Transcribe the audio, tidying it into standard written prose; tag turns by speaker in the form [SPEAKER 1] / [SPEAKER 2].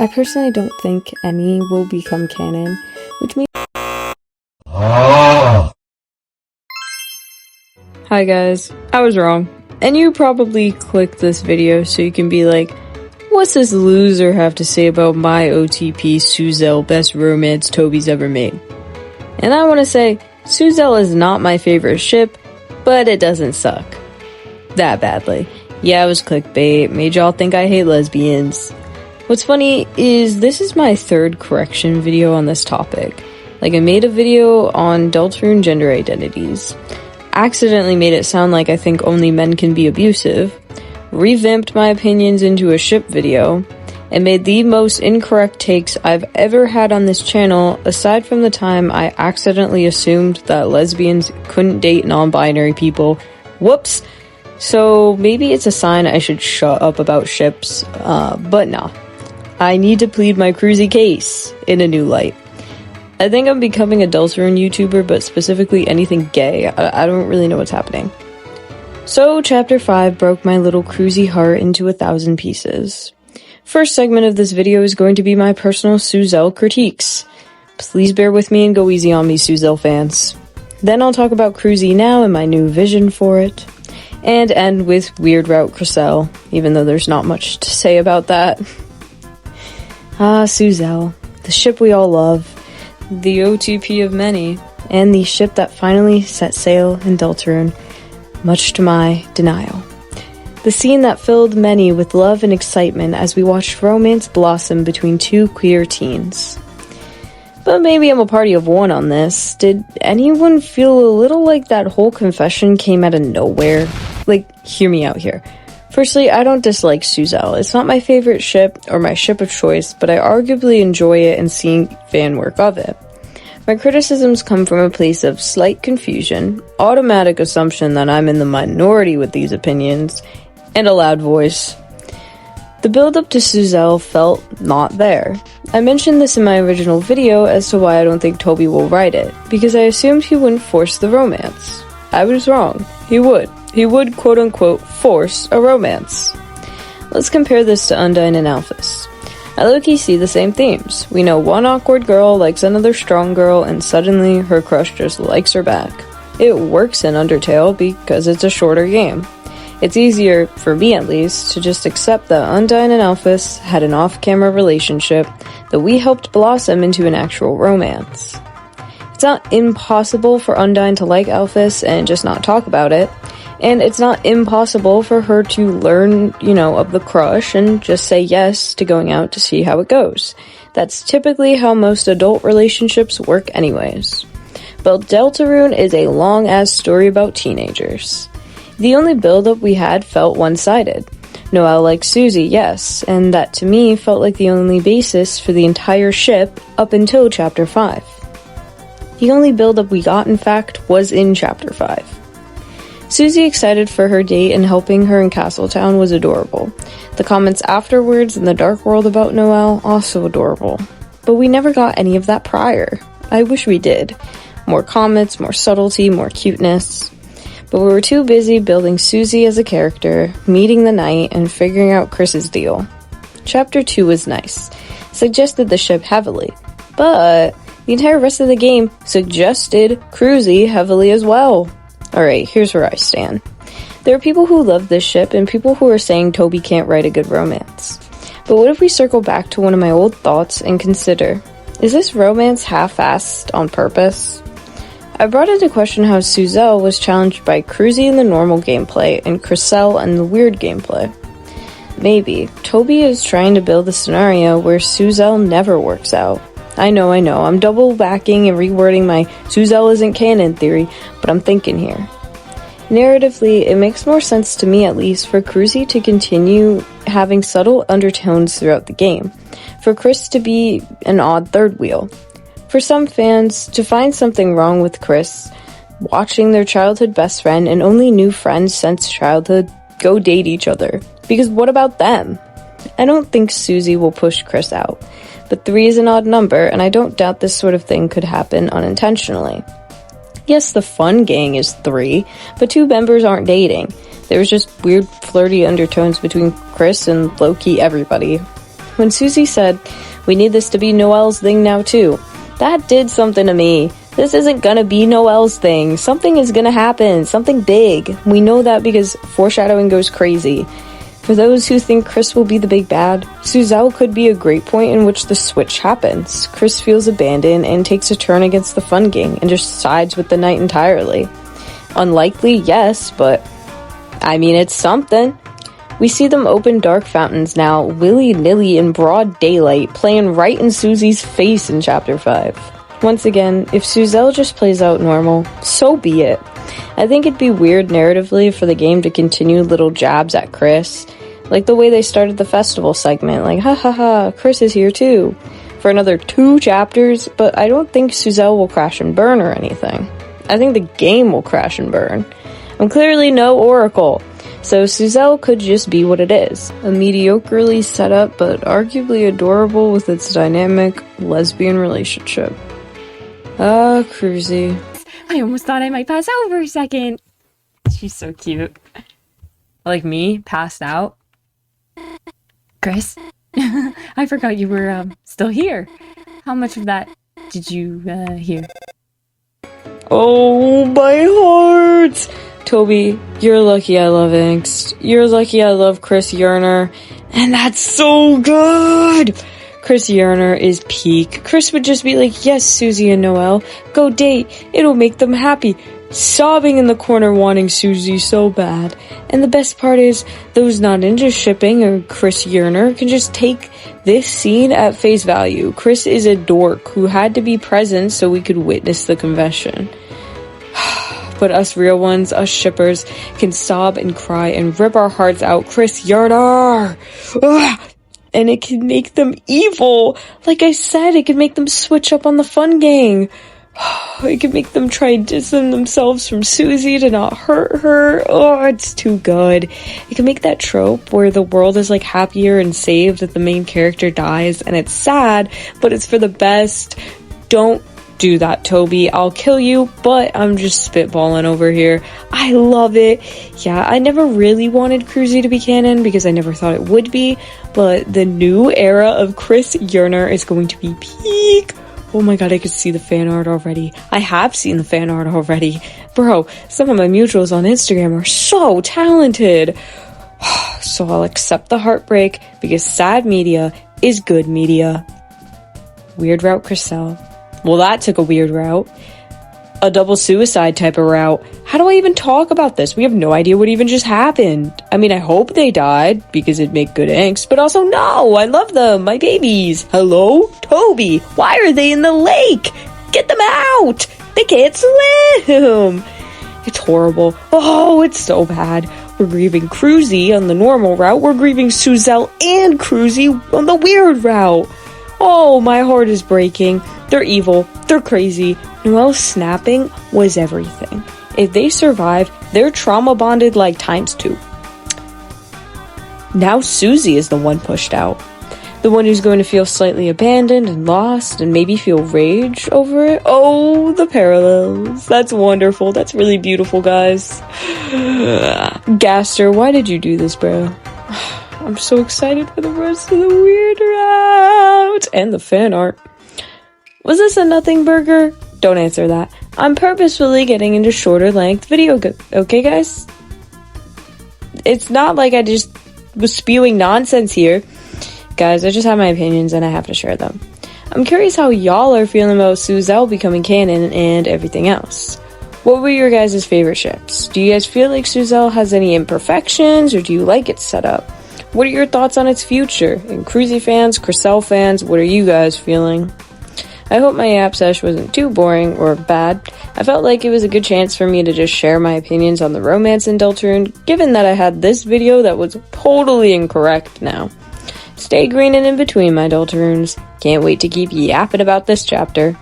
[SPEAKER 1] I personally don't think any will become canon, which means... Hi guys, I was wrong. And you probably clicked this video so you can be like, what's this loser have to say about my OTP Suselle best romance Toby's ever made? And I want to say, Suselle is not my favorite ship, but it doesn't suck that badly. Yeah, it was clickbait, made y'all think I hate lesbians. What's funny is this is my third correction video on this topic. Like, I made a video on Deltarune gender identities, accidentally made it sound like I think only men can be abusive, revamped my opinions into a ship video, and made the most incorrect takes I've ever had on this channel, aside from the time I accidentally assumed that lesbians couldn't date non-binary people. Whoops! So maybe it's a sign I should shut up about ships, but nah. I need to plead my Krusie case in a new light. I think I'm becoming a Deltarune YouTuber, but specifically anything gay. I don't really know what's happening. So, Chapter 5 broke my little Krusie heart into 1,000 pieces. First segment of this video is going to be my personal Suselle critiques. Please bear with me and go easy on me, Suselle fans. Then I'll talk about Krusie now and my new vision for it. And end with Weird Route Kriselle, even though there's not much to say about that. Ah, Suselle, the ship we all love, the OTP of many, and the ship that finally set sail in Deltarune, much to my denial. The scene that filled many with love and excitement as we watched romance blossom between two queer teens. But maybe I'm a party of one on this. Did anyone feel a little like that whole confession came out of nowhere? Like, hear me out here. Firstly, I don't dislike Suselle. It's not my favorite ship or my ship of choice, but I arguably enjoy it and seeing fan work of it. My criticisms come from a place of slight confusion, automatic assumption that I'm in the minority with these opinions, and a loud voice. The build-up to Suselle felt not there. I mentioned this in my original video as to why I don't think Toby will write it, because I assumed he wouldn't force the romance. I was wrong. He would. He would, quote-unquote, force a romance. Let's compare this to Undyne and Alphys. I low-key see the same themes. We know one awkward girl likes another strong girl, and suddenly her crush just likes her back. It works in Undertale because it's a shorter game. It's easier, for me at least, to just accept that Undyne and Alphys had an off-camera relationship that we helped blossom into an actual romance. It's not impossible for Undyne to like Alphys and just not talk about it, and it's not impossible for her to learn, of the crush and just say yes to going out to see how it goes. That's typically how most adult relationships work anyways. But Deltarune is a long-ass story about teenagers. The only build-up we had felt one-sided. Noelle likes Susie, yes, and that to me felt like the only basis for the entire ship up until Chapter 5. The only build-up we got, in fact, was in Chapter 5. Susie excited for her date and helping her in Castletown was adorable. The comments afterwards in the Dark World about Noelle, also adorable. But we never got any of that prior. I wish we did. More comments, more subtlety, more cuteness. But we were too busy building Susie as a character, meeting the knight, and figuring out Kris's deal. Chapter 2 was nice. Suggested the ship heavily. But the entire rest of the game suggested Krusie heavily as well. Alright, here's where I stand. There are people who love this ship and people who are saying Toby can't write a good romance. But what if we circle back to one of my old thoughts and consider, is this romance half-assed on purpose? I brought into question how Suselle was challenged by Krusie in the normal gameplay and Kriselle in the weird gameplay. Maybe Toby is trying to build a scenario where Suselle never works out. I know, I'm double backing and rewording my Suselle isn't canon theory, but I'm thinking here. Narratively, it makes more sense to me at least for Krusie to continue having subtle undertones throughout the game, for Kris to be an odd third wheel. For some fans, to find something wrong with Kris, watching their childhood best friend and only new friends since childhood go date each other, because what about them? I don't think Susie will push Kris out. But 3 is an odd number, and I don't doubt this sort of thing could happen unintentionally. Yes, the fun gang is 3, but 2 members aren't dating. There was just weird flirty undertones between Kris and low-key everybody. When Susie said, "We need this to be Noelle's thing now too," that did something to me. This isn't gonna be Noelle's thing. Something is gonna happen. Something big. We know that because foreshadowing goes crazy. For those who think Kris will be the big bad, Suselle could be a great point in which the switch happens. Kris feels abandoned and takes a turn against the Fun Gang and just sides with the Knight entirely. Unlikely, yes, but I mean, it's something. We see them open dark fountains now, willy-nilly in broad daylight, playing right in Susie's face in Chapter 5. Once again, if Suselle just plays out normal, so be it. I think it'd be weird narratively for the game to continue little jabs at Kris, like the way they started the festival segment, like, ha ha ha, Kris is here too, for another 2 chapters, but I don't think Suselle will crash and burn or anything. I think the game will crash and burn. I'm clearly no oracle, so Suselle could just be what it is. A mediocrely set up but arguably adorable with its dynamic lesbian relationship. Ah, Krusie.
[SPEAKER 2] I almost thought I might pass out for a second. She's so cute. Like me, passed out. Kris, I forgot you were still here. How much of that did you hear?
[SPEAKER 1] Oh, my heart! Toby, you're lucky I love angst. You're lucky I love Kris Yearner. And that's so good! Kris Yearner is peak. Kris would just be like, yes, Susie and Noelle, go date. It'll make them happy. Sobbing in the corner wanting Susie so bad. And the best part is, those not into shipping or Kris Yearner can just take this scene at face value. Kris is a dork who had to be present so we could witness the confession. But us real ones, us shippers, can sob and cry and rip our hearts out. Kris Yearner! Ugh! And it can make them evil. Like I said, it can make them switch up on the Fun Gang. It can make them try and distance themselves from Susie to not hurt her. Oh, it's too good. It can make that trope where the world is like happier and saved that the main character dies, and it's sad, but it's for the best. Don't do that, Toby. I'll kill you, but I'm just spitballing over here. I love it. Yeah, I never really wanted Krusie to be canon because I never thought it would be, but the new era of Kris Yearner is going to be peak. Oh my god, I could see the fan art already. I have seen the fan art already. Bro, some of my mutuals on Instagram are so talented. So I'll accept the heartbreak because sad media is good media. Weird route, Kriselle. Well, that took a weird route. A double suicide type of route. How do I even talk about this? We have no idea what even just happened. I mean, I hope they died, because it'd make good angst, but also no, I love them, my babies. Hello? Toby, why are they in the lake? Get them out! They can't swim! It's horrible. Oh, it's so bad. We're grieving Krusie on the normal route. We're grieving Suselle and Krusie on the weird route. Oh, my heart is breaking. They're evil. They're crazy. Noelle snapping was everything. If they survive, they're trauma bonded like ×2. Now Susie is the one pushed out. The one who's going to feel slightly abandoned and lost and maybe feel rage over it. Oh, the parallels. That's wonderful. That's really beautiful, guys. Gaster, why did you do this, bro? I'm so excited for the rest of the weird route and the fan art. Was this a nothing burger? Don't answer that. I'm purposefully getting into shorter length video okay, guys? It's not like I just was spewing nonsense here. Guys, I just have my opinions and I have to share them. I'm curious how y'all are feeling about Suselle becoming canon and everything else. What were your guys' favorite ships? Do you guys feel like Suselle has any imperfections, or do you like its setup? What are your thoughts on its future? And Krusie fans, Kriselle fans, what are you guys feeling? I hope my app sesh wasn't too boring or bad. I felt like it was a good chance for me to just share my opinions on the romance in Deltarune, given that I had this video that was totally incorrect now. Stay green and in between, my Deltarunes. Can't wait to keep yapping about this chapter.